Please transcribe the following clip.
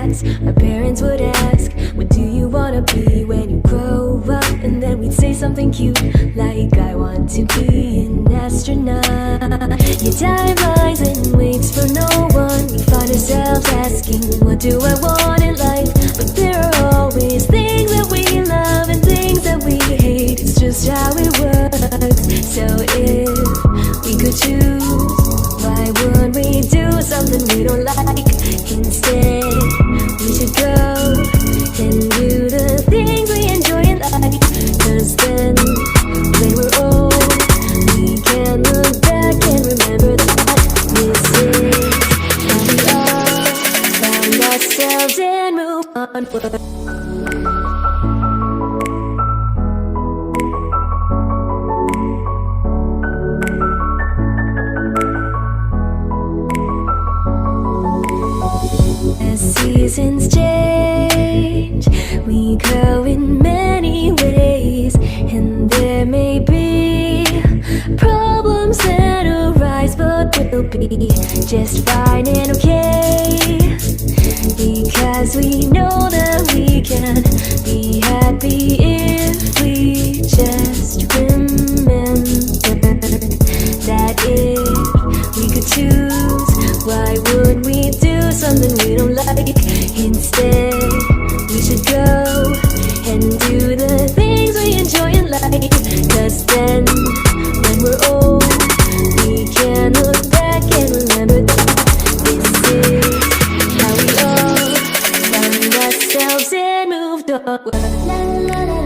class, our parents would ask, what do you wanna be when you grow up? And then we'd say something cute like, I want to be an astronaut. Your time lies and waits for no one. We find ourselves asking, what do I want in life? But there are always things that we love and things that we hate. It's just how it works. So if we could choose, why would we do something we don't like? Instead, we should go and do the things we enjoy in life. Cause then, when we're old, we can look back and remember that this is how we all find ourselves and move onward. As seasons change, we grow in many ways, and there may be problems that arise, but we'll be just fine and okay, because we know that we can be happy if we just remember that if we could choose, why would we do something we don't like? Instead, we should go and do the things we enjoy in life. Cause then, when we're old, we can look back and remember that this is how we all found ourselves and moved onward. La, la, la, la.